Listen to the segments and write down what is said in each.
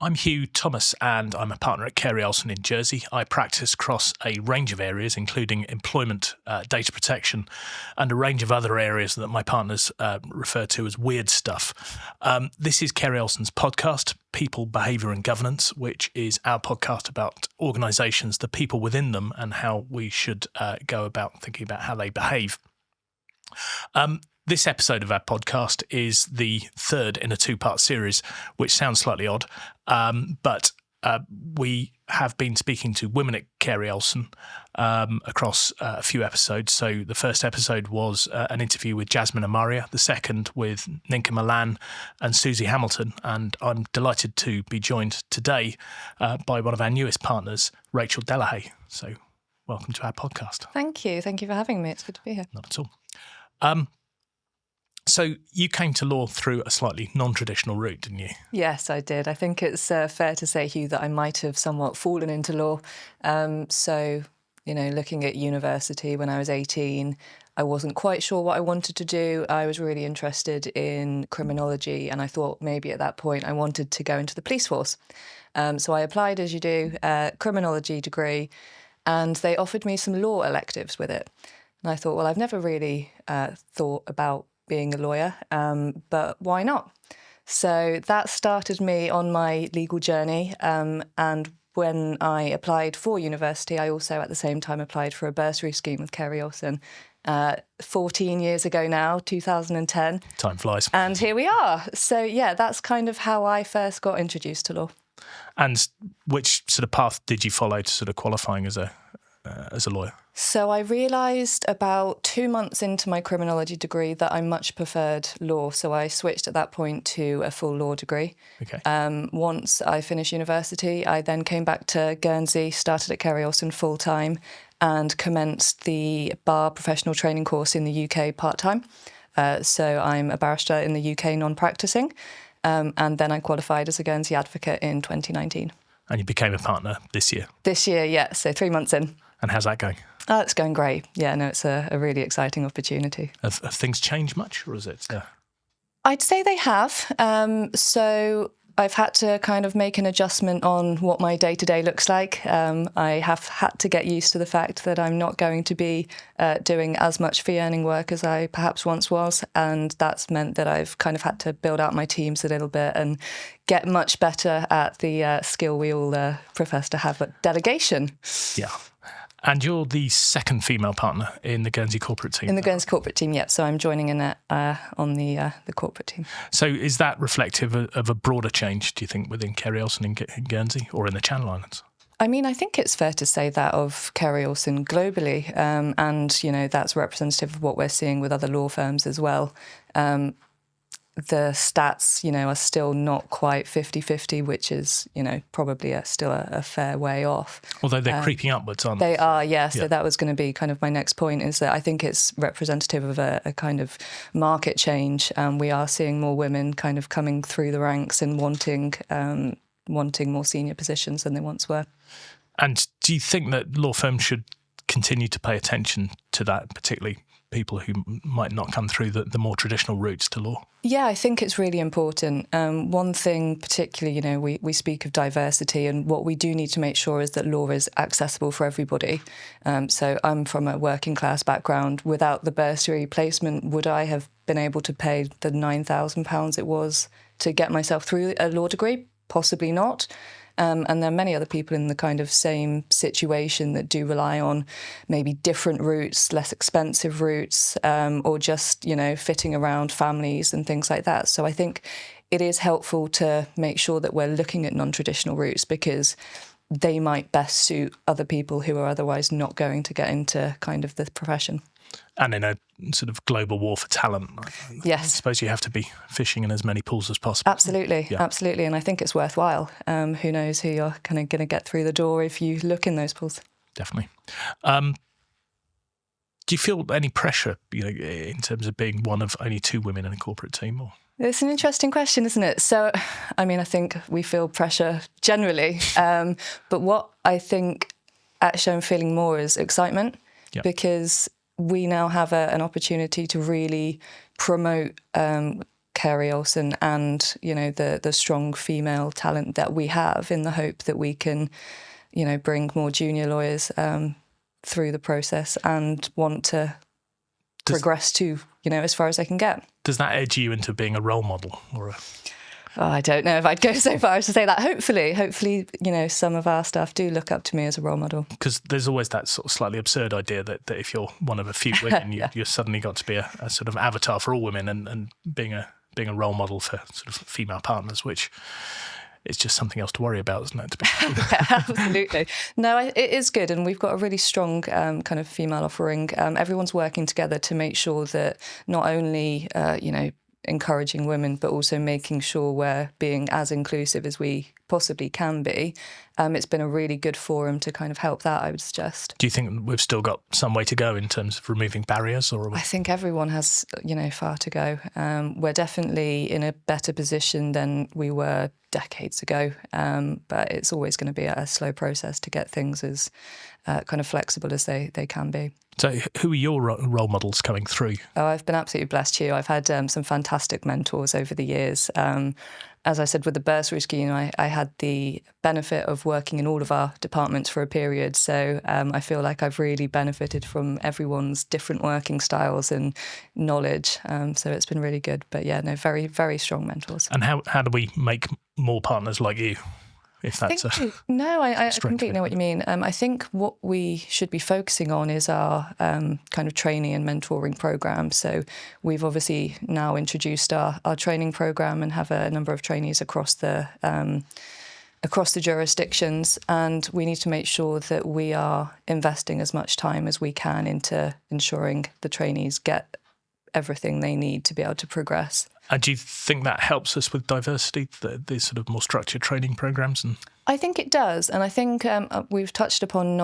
I'm Huw Thomas and I'm a partner at Carey Olsen in Jersey. I practice across a range of areas, including employment, data protection, and a range of other areas that my partners refer to as weird stuff. This is Carey Olsen's podcast, People, Behaviour and Governance, which is our podcast about organisations, the people within them, and how we should go about thinking about how they behave. This episode of our podcast is the third in a two-part series, which sounds slightly odd, but we have been speaking to women at Carey Olsen across a few episodes. So the first episode was an interview with Jasmine Amaria, the second with Ninka Milan and Susie Hamilton, and I'm delighted to be joined today by one of our newest partners, Rachel Delahaye. So welcome to our podcast. Thank you. Thank you for having me. It's good to be here. Not at all. So you came to law through a slightly non-traditional route, didn't you? Yes, I did. I think it's fair to say, Huw, that I might have somewhat fallen into law. Looking at university when I was 18, I wasn't quite sure what I wanted to do. I was really interested in criminology, and I thought maybe at that point I wanted to go into the police force. So I applied, as you do, a criminology degree, and they offered me some law electives with it. And I thought, well, I've never really thought about being a lawyer, but why not? So that started me on my legal journey. And when I applied for university, I also at the same time applied for a bursary scheme with Carey Olsen 14 years ago now, 2010. Time flies. And here we are. So yeah, that's kind of how I first got introduced to law. And which sort of path did you follow to sort of qualifying as a lawyer? So I realised about 2 months into my criminology degree that I much preferred law. So I switched at that point to a full law degree. Okay. Once I finished university, I then came back to Guernsey, started at Carey Olsen full-time and commenced the bar professional training course in the UK part-time. So I'm a barrister in the UK non-practising. And then I qualified as a Guernsey advocate in 2019. And you became a partner this year? This year, yeah. So 3 months in. And how's that going? It's going great. Yeah, no, it's a really exciting opportunity. Have things changed much, or is it? I'd say they have. So I've had to kind of make an adjustment on what my day-to-day looks like. I have had to get used to the fact that I'm not going to be doing as much fee-earning work as I perhaps once was, and that's meant that I've kind of had to build out my teams a little bit and get much better at the skill we all profess to have at delegation. Yeah. And you're the second female partner in the Guernsey corporate team? In the Guernsey corporate team, yeah. So I'm joining in on the corporate team. So is that reflective of a broader change, do you think, within Carey Olsen in Guernsey or in the Channel Islands? I mean, I think it's fair to say that of Carey Olsen globally. And, that's representative of what we're seeing with other law firms as well. The stats, are still not quite 50-50, which is, probably still a fair way off. Although they're creeping upwards, aren't they? They are, yeah. So that was going to be kind of my next point, is that I think it's representative of a kind of market change. We are seeing more women kind of coming through the ranks and wanting more senior positions than they once were. And do you think that law firms should continue to pay attention to that, particularly people who might not come through the more traditional routes to law? Yeah, I think it's really important. One thing particularly, we speak of diversity, and what we do need to make sure is that law is accessible for everybody. So I'm from a working class background. Without the bursary placement, would I have been able to pay the £9,000 it was to get myself through a law degree? Possibly not. And there are many other people in the kind of same situation that do rely on maybe different routes, less expensive routes, or just, fitting around families and things like that. So I think it is helpful to make sure that we're looking at non-traditional routes, because they might best suit other people who are otherwise not going to get into kind of the profession. And in a sort of global war for talent, yes. I suppose you have to be fishing in as many pools as possible. Absolutely, yeah. Absolutely. And I think it's worthwhile. Who knows who you're kind of going to get through the door if you look in those pools. Definitely. Do you feel any pressure, in terms of being one of only two women in a corporate team? Or? It's an interesting question, isn't it? So, I mean, I think we feel pressure generally. But what I think actually I'm feeling more is excitement, because we now have an opportunity to really promote Carey Olsen and, you know, the strong female talent that we have, in the hope that we can, you know, bring more junior lawyers through the process and want to progress to, you know, as far as they can get. Does that edge you into being a role model or a... Oh, I don't know if I'd go so far as to say that. Hopefully, you know, some of our staff do look up to me as a role model. Because there's always that sort of slightly absurd idea that if you're one of a few women, you're suddenly got to be a sort of avatar for all women, and being a role model for sort of female partners, which is just something else to worry about, isn't it? Yeah, absolutely. No, it is good, and we've got a really strong kind of female offering. Everyone's working together to make sure that not only, you know, encouraging women, but also making sure we're being as inclusive as we possibly can be. It's been a really good forum to kind of help that, I would suggest. Do you think we've still got some way to go in terms of removing barriers? Or I think everyone has, you know, far to go. We're definitely in a better position than we were decades ago, but it's always going to be a slow process to get things as kind of flexible as they can be. So who are your role models coming through? Oh, I've been absolutely blessed, Huw. I've had some fantastic mentors over the years. As I said, with the bursary scheme, I had the benefit of working in all of our departments for a period. So I feel like I've really benefited from everyone's different working styles and knowledge. So it's been really good. But yeah, no, very, very strong mentors. And how do we make more partners like you? If that's I completely know what you mean. I think what we should be focusing on is our kind of training and mentoring program. So we've obviously now introduced our training program and have a number of trainees across the jurisdictions, and we need to make sure that we are investing as much time as we can into ensuring the trainees get everything they need to be able to progress. And do you think that helps us with diversity, the sort of more structured training programs? And I think it does, and I think we've touched upon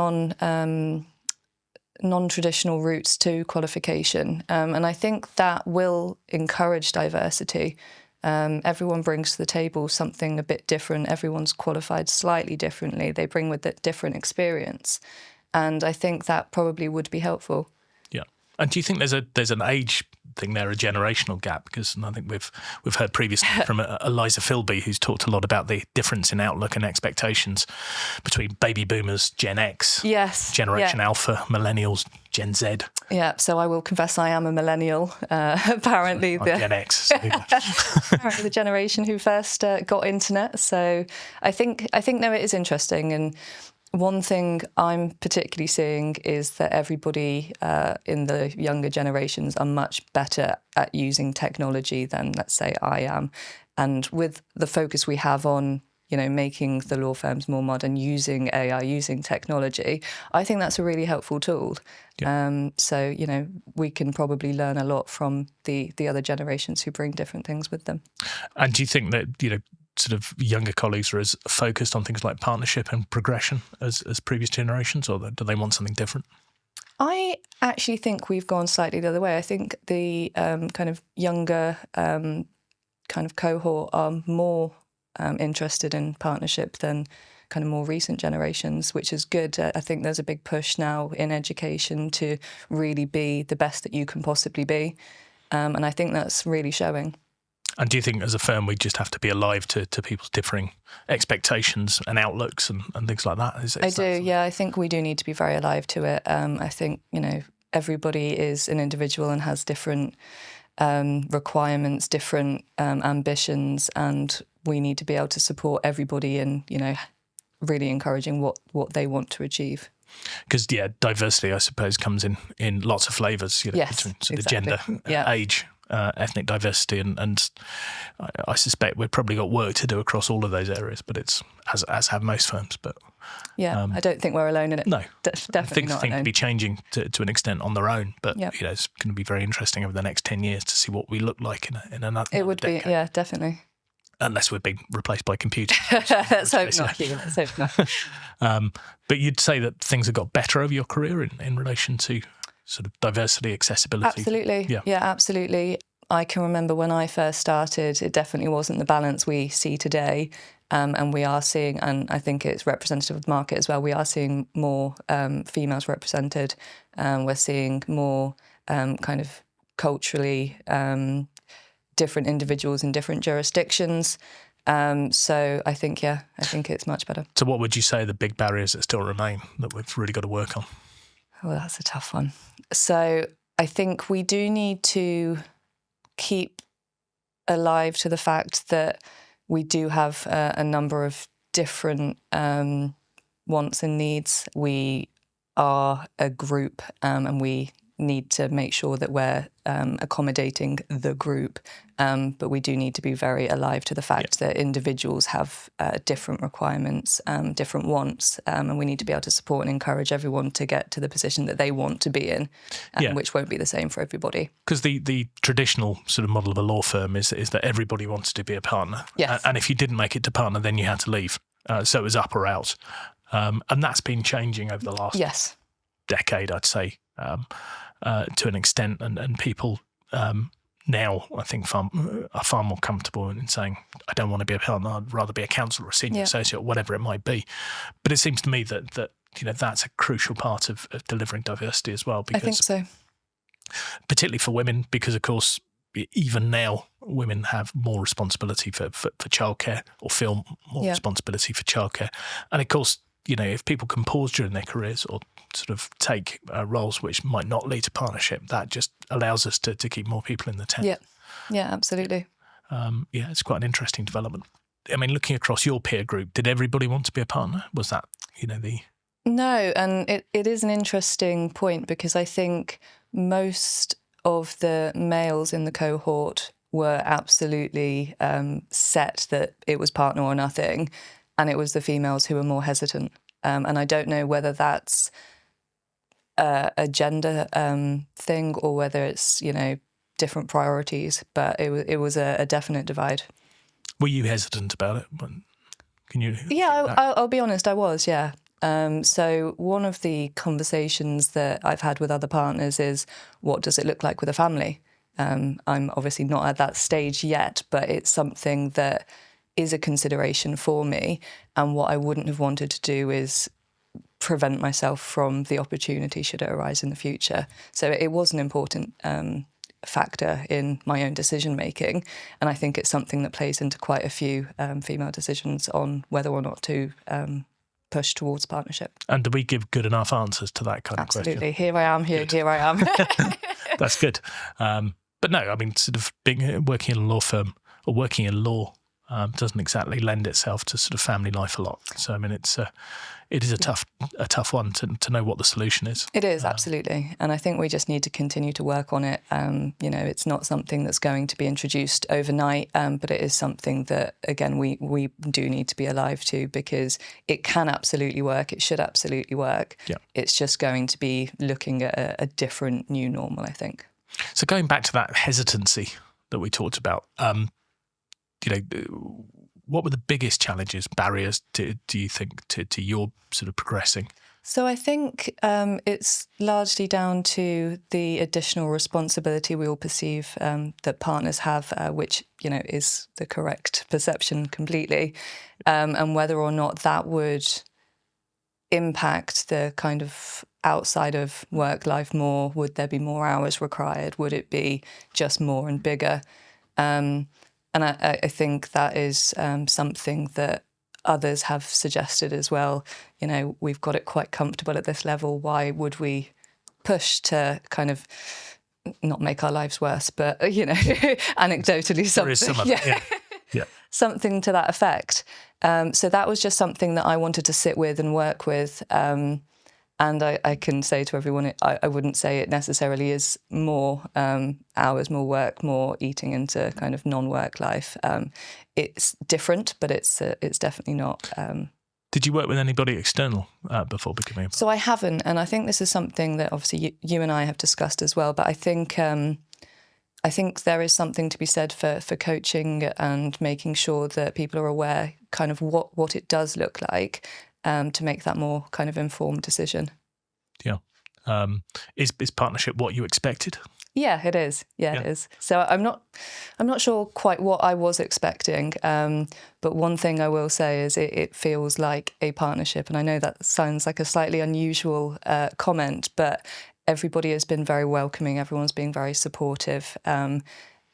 non-traditional routes to qualification, and I think that will encourage diversity. Everyone brings to the table something a bit different. Everyone's qualified slightly differently. They bring with it different experience, and I think that probably would be helpful. Yeah. And do you think there's an age thing there, a generational gap? Because I think we've heard previously from Eliza Philby, who's talked a lot about the difference in outlook and expectations between baby boomers, Gen X, Generation Alpha, millennials, Gen Z. Yeah, so I will confess I am a millennial. Apparently, Gen X. So apparently the generation who first got internet. So I think no, it is interesting. And one thing I'm particularly seeing is that everybody in the younger generations are much better at using technology than, let's say, I am. And with the focus we have on, you know, making the law firms more modern, using AI, using technology, I think that's a really helpful tool. Yeah. So, you know, we can probably learn a lot from the other generations who bring different things with them. And do you think that, you know, sort of younger colleagues are as focused on things like partnership and progression as previous generations, or do they want something different? I actually think we've gone slightly the other way. I think the kind of younger kind of cohort are more interested in partnership than kind of more recent generations, which is good. I think there's a big push now in education to really be the best that you can possibly be. And I think that's really showing. And do you think as a firm we just have to be alive to people's differing expectations and outlooks and things like that? I do, yeah. I think we do need to be very alive to it. I think, you know, everybody is an individual and has different requirements, different ambitions, and we need to be able to support everybody in, you know, really encouraging what they want to achieve. Because, yeah, diversity, I suppose, comes in lots of flavours, you know, between sort of gender, age, ethnic diversity, and I suspect we've probably got work to do across all of those areas, but it's as have most firms. But I don't think we're alone in it. No, definitely not alone. Things to be changing to an extent on their own, but you know, it's going to be very interesting over the next 10 years to see what we look like in another. It would decade. be, yeah, definitely. Unless we're being replaced by computers. Let's hope not. Let's hope not. But you'd say that things have got better over your career in relation to sort of diversity, accessibility? Absolutely. Yeah, absolutely. I can remember when I first started, it definitely wasn't the balance we see today. And we are seeing, and I think it's representative of the market as well, we are seeing more females represented. We're seeing more kind of culturally different individuals in different jurisdictions. So I think it's much better. So what would you say are the big barriers that still remain that we've really got to work on? Oh, that's a tough one. So I think we do need to keep alive to the fact that we do have a number of different wants and needs. We are a group, and we need to make sure that we're accommodating the group, but we do need to be very alive to the fact that individuals have different requirements, different wants, and we need to be able to support and encourage everyone to get to the position that they want to be in, which won't be the same for everybody. Because the traditional sort of model of a law firm is that everybody wants to be a partner, yes. And if you didn't make it to partner, then you had to leave. So it was up or out, and that's been changing over the last decade, I'd say. To an extent, and people now, I think, are far more comfortable in saying, I don't want to be a partner, I'd rather be a counsel or a senior associate, or whatever it might be. But it seems to me that that's a crucial part of delivering diversity as well. Because, I think so. Particularly for women, because, of course, even now, women have more responsibility for childcare, or feel more responsibility for childcare. And, of course, if people can pause during their careers or sort of take roles which might not lead to partnership, that just allows us to keep more people in the tent. Yeah, absolutely. It's quite an interesting development. I mean, looking across your peer group, did everybody want to be a partner? Was that, No, and it is an interesting point, because I think most of the males in the cohort were absolutely set that it was partner or nothing. And it was the females who were more hesitant. And I don't know whether that's a gender thing or whether it's, different priorities, but it was a definite divide. Were you hesitant about it? Can you? Yeah, I'll be honest, I was, yeah. So one of the conversations that I've had with other partners is, what does it look like with a family? I'm obviously not at that stage yet, but it's something that is a consideration for me, and what I wouldn't have wanted to do is prevent myself from the opportunity should it arise in the future. So it was an important factor in my own decision making, and I think it's something that plays into quite a few female decisions on whether or not to push towards partnership. And do we give good enough answers to that kind of question? Absolutely. Here I am. Here I am. That's good. But no, I mean, sort of working in a law firm or working in law doesn't exactly lend itself to sort of family life a lot. So I mean, it is a tough one to know what the solution is. It is, absolutely, and I think we just need to continue to work on it. It's not something that's going to be introduced overnight, but it is something that, again, we do need to be alive to, because it can absolutely work. It should absolutely work. Yeah. It's just going to be looking at a different new normal, I think. So going back to that hesitancy that we talked about. What were the biggest challenges, barriers, do you think, to your sort of progressing? So I think it's largely down to the additional responsibility we all perceive that partners have, which, is the correct perception completely, and whether or not that would impact the kind of outside of work life more. Would there be more hours required? Would it be just more and bigger? And I think that is something that others have suggested as well. We've got it quite comfortable at this level. Why would we push to kind of not make our lives worse, but, anecdotally something. There is some of that, yeah. Something to that effect. So that was just something that I wanted to sit with and work with. And I can say to everyone, I wouldn't say it necessarily is more hours, more work, more eating into kind of non-work life. It's different, but it's definitely not. Did you work with anybody external before becoming a partner? So I haven't, and I think this is something that obviously you and I have discussed as well. But I think there is something to be said for coaching and making sure that people are aware kind of what it does look like. To make that more kind of informed decision. Yeah. Is partnership what you expected? Yeah, it is. Yeah, it is. So I'm not sure quite what I was expecting. But one thing I will say is it feels like a partnership. And I know that sounds like a slightly unusual comment, but everybody has been very welcoming. Everyone's been very supportive. And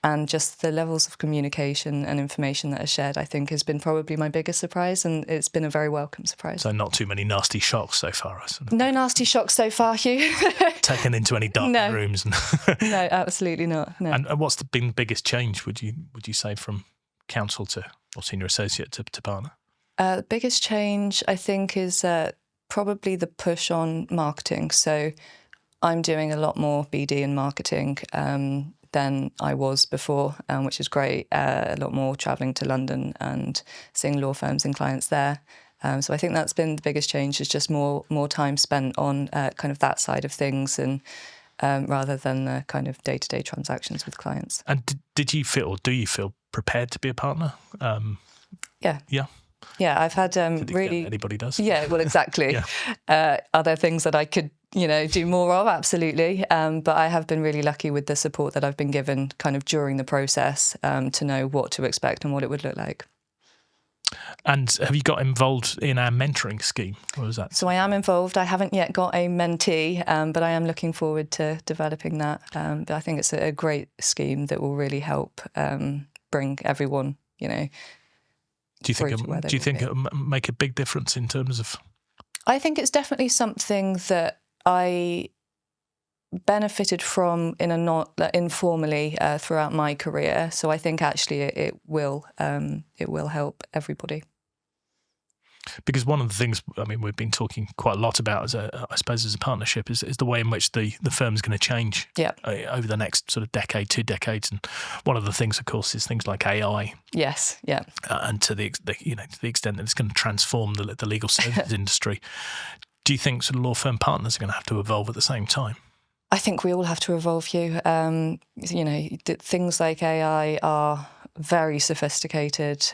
and just the levels of communication and information that are shared, I think, has been probably my biggest surprise, and it's been a very welcome surprise. So not too many nasty shocks so far, I suppose. No nasty shocks so far, Huw. Taken into any dark rooms? No, absolutely not. No. And what's been the biggest change, would you say, from counsel to or senior associate to partner? The biggest change, I think, is probably the push on marketing. So I'm doing a lot more BD and marketing than I was before, which is great. A lot more travelling to London and seeing law firms and clients there. So I think that's been the biggest change, is just more time spent on kind of that side of things, and rather than the kind of day-to-day transactions with clients. And did you feel, or do you feel prepared to be a partner? Yeah. Yeah. Yeah, I've had really... Anybody does. Yeah, well, exactly. Are there things that I could, do more of? Absolutely. But I have been really lucky with the support that I've been given kind of during the process to know what to expect and what it would look like. And have you got involved in our mentoring scheme? Or is that? So I am involved. I haven't yet got a mentee, but I am looking forward to developing that. But I think it's a great scheme that will really help bring everyone, Do you think it'll make a big difference in terms of? I think it's definitely something that I benefited from informally throughout my career. So I think actually it will help everybody. Because one of the things, I mean, we've been talking quite a lot about, I suppose, as a partnership, is the way in which the firm's going to change over the next sort of decade, 2 decades. And one of the things, of course, is things like AI. Yes, yeah. And to the extent that it's going to transform the legal services industry. Do you think sort of law firm partners are going to have to evolve at the same time? I think we all have to evolve, Huw. Things like AI are very sophisticated.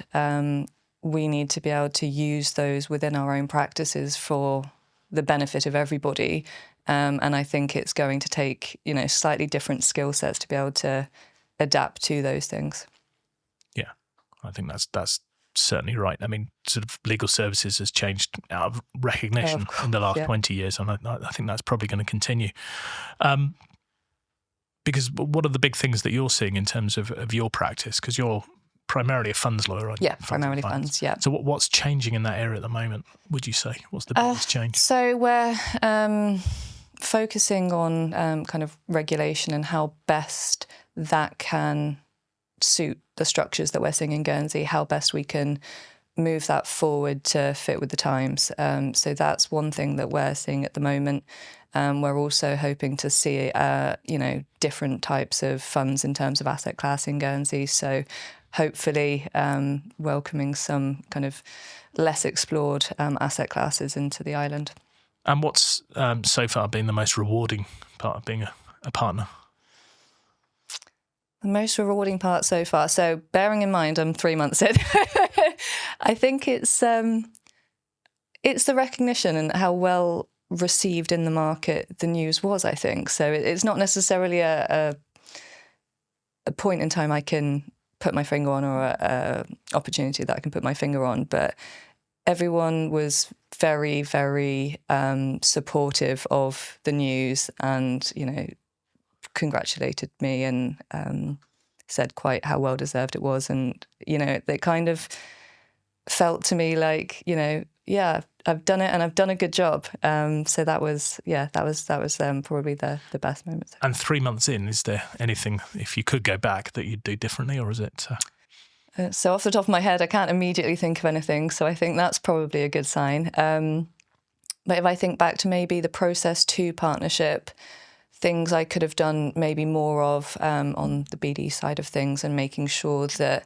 We need to be able to use those within our own practices for the benefit of everybody. And I think it's going to take, slightly different skill sets to be able to adapt to those things. Yeah, I think that's certainly right. I mean, sort of legal services has changed out of recognition in the last 20 years, and I think that's probably going to continue. Because what are the big things that you're seeing in terms of your practice? Because you're primarily a funds lawyer, aren't you? Yeah, primarily funds, yeah. So what's changing in that area at the moment, would you say? What's the biggest change? So we're focusing on kind of regulation and how best that can suit the structures that we're seeing in Guernsey, how best we can move that forward to fit with the times. So that's one thing that we're seeing at the moment. We're also hoping to see, different types of funds in terms of asset class in Guernsey. So hopefully welcoming some kind of less explored asset classes into the island. And what's so far been the most rewarding part of being a partner? The most rewarding part so far. So bearing in mind I'm 3 months in, I think it's the recognition and how well received in the market the news was, I think. So it's not necessarily a point in time I can put my finger on, or a opportunity that I can put my finger on, but everyone was very, very supportive of the news, and congratulated me and said quite how well deserved it was, and they kind of felt to me like I've done it and I've done a good job. So that was probably the best moment. And 3 months in, is there anything, if you could go back, that you'd do differently, or is it? So off the top of my head, I can't immediately think of anything. So I think that's probably a good sign. But if I think back to maybe the process to partnership, things I could have done maybe more of on the BD side of things, and making sure that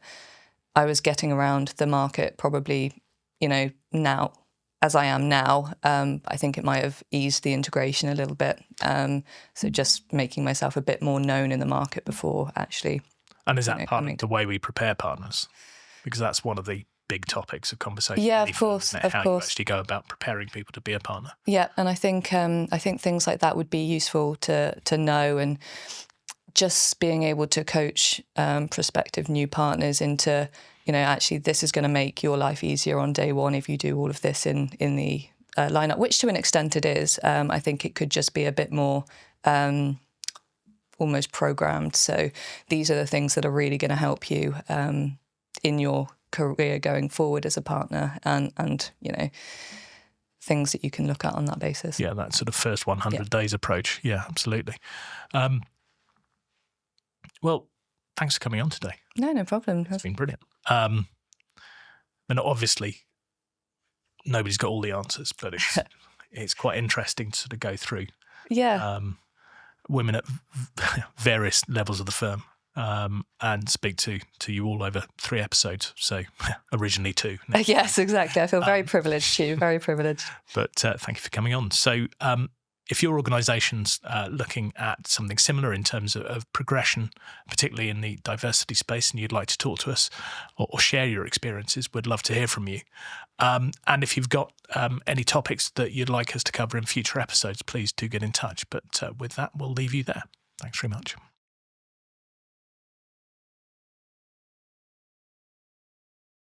I was getting around the market probably, now, as I am now. I think it might have eased the integration a little bit. So just making myself a bit more known in the market before actually. And is that part of the way we prepare partners? Because that's one of the big topics of conversation. Yeah, of course. How you actually go about preparing people to be a partner. Yeah, and I think things like that would be useful to know, and just being able to coach prospective new partners into, actually this is going to make your life easier on day one if you do all of this in the lineup, which to an extent it is. I think it could just be a bit more almost programmed. So these are the things that are really going to help you in your career going forward as a partner, and you know, things that you can look at on that basis. Yeah, that sort of first 100 days approach. Yeah, absolutely. Well, thanks for coming on today. No problem. It's been brilliant. And obviously, nobody's got all the answers, but it's quite interesting to sort of go through. Yeah. Women at various levels of the firm, and speak to you all over 3 episodes. So originally 2. Yes, exactly. I feel very privileged, Huw, very privileged. But thank you for coming on. So if your organisation's looking at something similar in terms of progression, particularly in the diversity space, and you'd like to talk to us or share your experiences, we'd love to hear from you. And if you've got any topics that you'd like us to cover in future episodes, please do get in touch. But with that, we'll leave you there. Thanks very much.